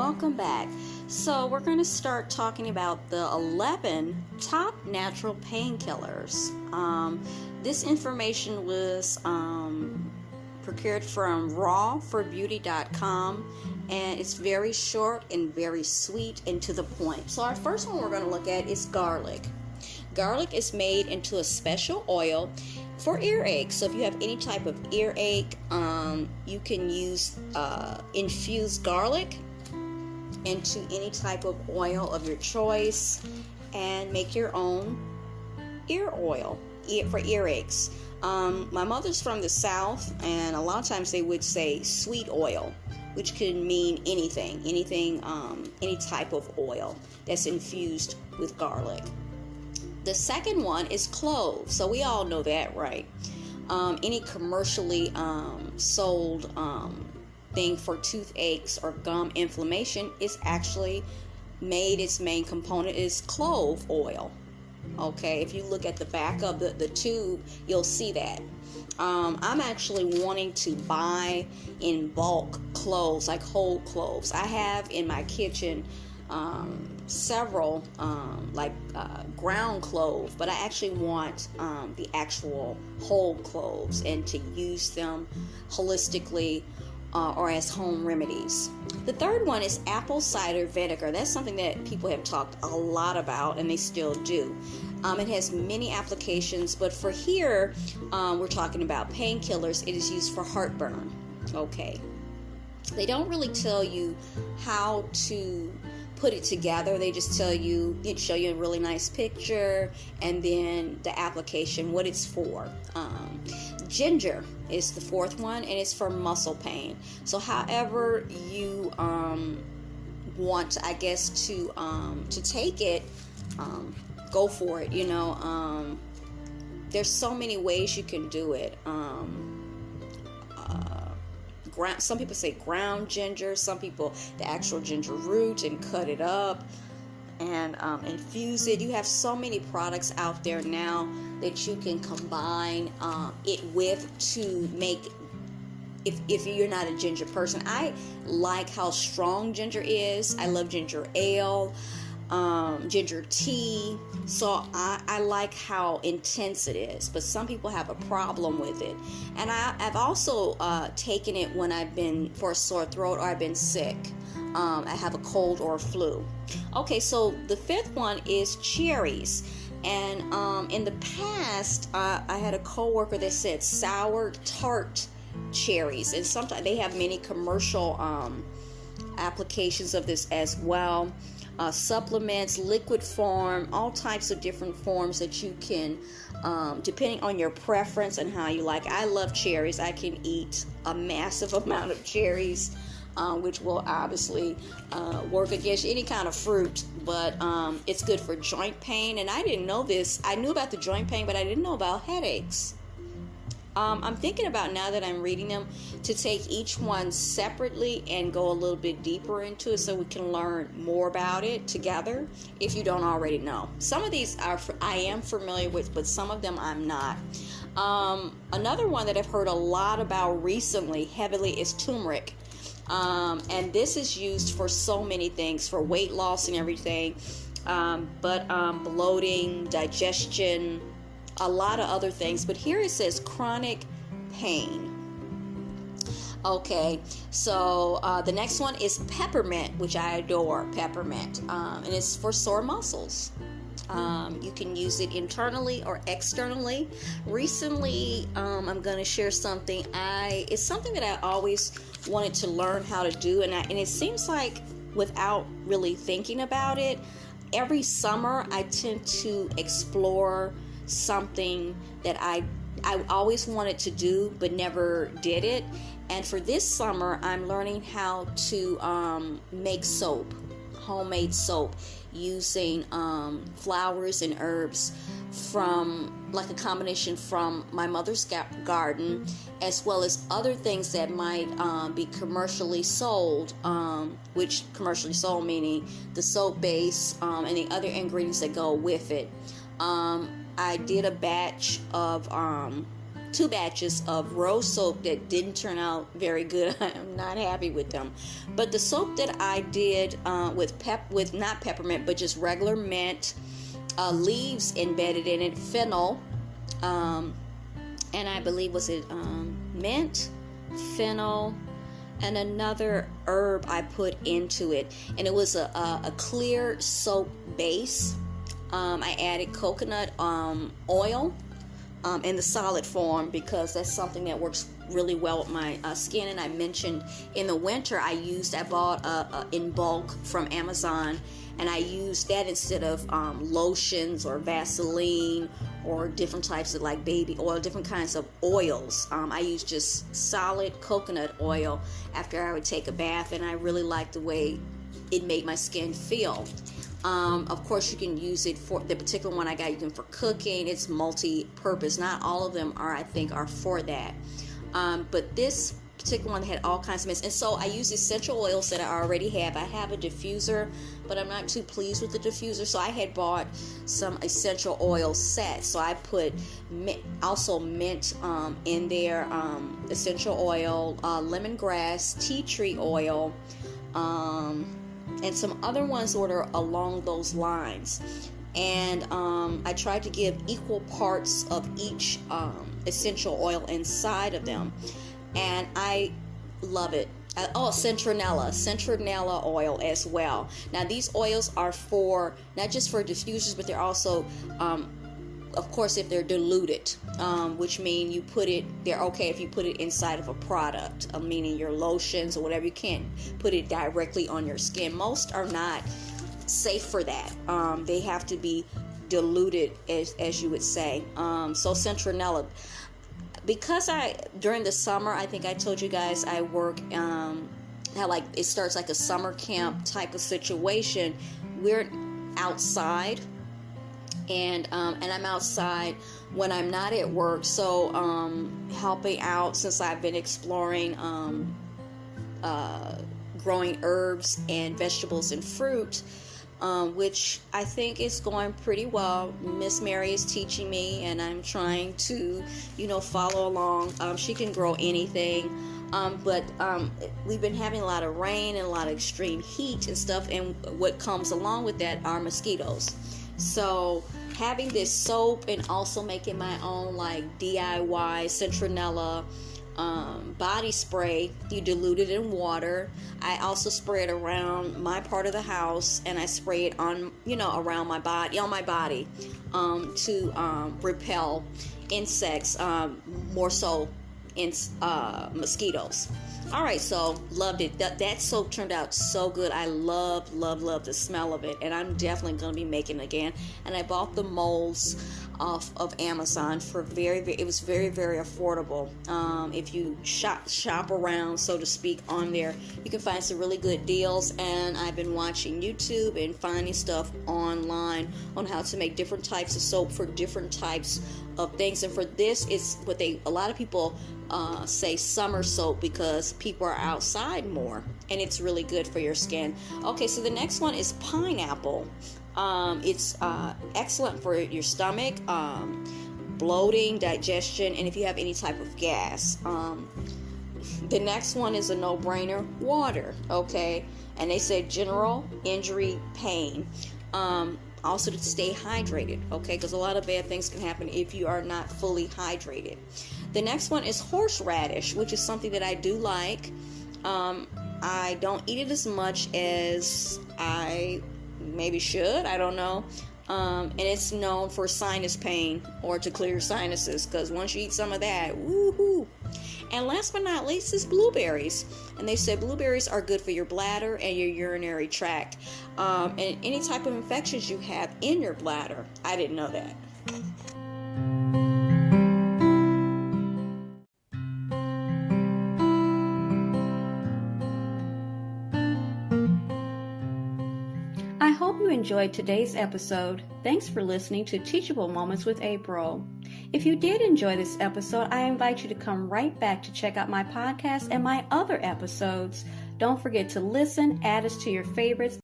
welcome back. So we're going to start talking about the 11 top natural painkillers. This information was procured from rawforbeauty.com, and it's very short and very sweet and to the point. So our first one we're going to look at is garlic. Garlic is made into a special oil for earache. So if you have any type of earache, you can use infused garlic into any type of oil of your choice and make your own ear oil for earaches. My mother's from the South, and a lot of times they would say sweet oil, which can mean anything, any type of oil that's infused with garlic. The second one is cloves. So we all know that, right? Any commercially sold thing for toothaches or gum inflammation is actually made, its main component is clove oil. Okay, if you look at the back of the tube, you'll see that. I'm actually wanting to buy in bulk cloves, like whole cloves. I have in my kitchen several ground clove, but I actually want the actual whole cloves and to use them holistically or as home remedies. The third one is apple cider vinegar. That's something that people have talked a lot about, and they still do. It has many applications, but for here, we're talking about painkillers. It is used for heartburn. Okay. They don't really tell you how to put it together. They just show you a really nice picture and then the application, what it's for. Ginger is the fourth one, and it's for muscle pain. So however you want, I guess, to take it, go for it. There's so many ways you can do it. Some people say ground ginger, some people the actual ginger root and cut it up and infuse it. You have so many products out there now that you can combine it with to make, if you're not a ginger person. I like how strong ginger is. I love ginger ale, ginger tea. So I like how intense it is, but some people have a problem with it. And I've also taken it when I've been for a sore throat or I've been sick. I have a cold or a flu. Okay, so the fifth one is cherries. And in the past, I had a coworker that said sour tart cherries, and sometimes they have many commercial applications of this as well. Supplements, liquid form, all types of different forms that you can, depending on your preference and how you like. I love cherries. I can eat a massive amount of cherries, which will obviously work against any kind of fruit, but it's good for joint pain. And I didn't know this. I knew about the joint pain, but I didn't know about headaches. I'm thinking about, now that I'm reading them, to take each one separately and go a little bit deeper into it so we can learn more about it together if you don't already know. Some of these I am familiar with, but some of them I'm not. Another one that I've heard a lot about recently heavily is turmeric. And this is used for so many things, for weight loss and everything, but bloating, digestion, a lot of other things. But here it says chronic pain. Okay, so the next one is peppermint, which I adore, peppermint, and it's for sore muscles. You can use it internally or externally. Recently, I'm going to share something. It's something that I always wanted to learn how to do, and it seems like, without really thinking about it, every summer I tend to explore something that I always wanted to do but never did it. And for this summer, I'm learning how to make soap, homemade soap, using flowers and herbs from, like, a combination from my mother's garden, as well as other things that might be commercially sold, which commercially sold meaning the soap base and the other ingredients that go with it. I did a batch of 2 batches of rose soap that didn't turn out very good. I'm not happy with them. But the soap that I did with not peppermint, but just regular mint, leaves embedded in it, fennel, and I believe was it mint, fennel, and another herb I put into it, and it was a clear soap base. I added coconut oil in the solid form because that's something that works really well with my skin. And I mentioned in the winter I bought in bulk from Amazon, and I used that instead of lotions or Vaseline or different types of like baby oil, different kinds of oils. I used just solid coconut oil after I would take a bath, and I really liked the way it made my skin feel. Of course, you can use it for the particular one I got. You can for cooking. It's multi-purpose. Not all of them are for that. But this particular one had all kinds of mints. And so I use essential oils that I already have. I have a diffuser, but I'm not too pleased with the diffuser. So I had bought some essential oil sets. So I put also mint in there, essential oil, lemongrass, tea tree oil, and some other ones that are along those lines. And I tried to give equal parts of each essential oil inside of them, and I love it. Citronella oil as well. Now these oils are for not just for diffusers, but they're also of course if they're diluted, which mean they're okay if you put it inside of a product, meaning your lotions or whatever. You can't put it directly on your skin. Most are not safe for that. They have to be diluted, as you would say. So citronella, because during the summer, I think I told you guys I work how like it starts like a summer camp type of situation. We're outside, and I'm outside when I'm not at work, so helping out since I've been exploring growing herbs and vegetables and fruit, which I think is going pretty well. Miss Mary is teaching me, and I'm trying to, follow along. She can grow anything, but we've been having a lot of rain and a lot of extreme heat and stuff, and what comes along with that are mosquitoes. So having this soap and also making my own like DIY citronella body spray, you dilute it in water. I also spray it around my part of the house, and I spray it on around my body, to repel insects, more so in mosquitoes. All right, so loved it. That soap turned out so good. I love the smell of it, and I'm definitely going to be making it again. And I bought the molds off of Amazon for it was very, very affordable. If you shop around, so to speak, on there, you can find some really good deals. And I've been watching YouTube and finding stuff online on how to make different types of soap for different types of things. And for this, it's what a lot of people say summer soap, because people are outside more, and it's really good for your skin. Okay, so the next one is pineapple. It's excellent for your stomach, bloating, digestion, and if you have any type of gas. The next one is a no-brainer, water. Okay, and they say general injury pain. Also to stay hydrated, okay, because a lot of bad things can happen if you are not fully hydrated. The next one is horseradish, which is something that I do like. I don't eat it as much as I maybe should, I don't know. And it's known for sinus pain, or to clear sinuses, because once you eat some of that, woohoo. And last but not least is blueberries. And they say blueberries are good for your bladder and your urinary tract, and any type of infections you have in your bladder. I didn't know that. I hope you enjoyed today's episode. Thanks for listening to Teachable Moments with April. If you did enjoy this episode, I invite you to come right back to check out my podcast and my other episodes. Don't forget to listen, add us to your favorites,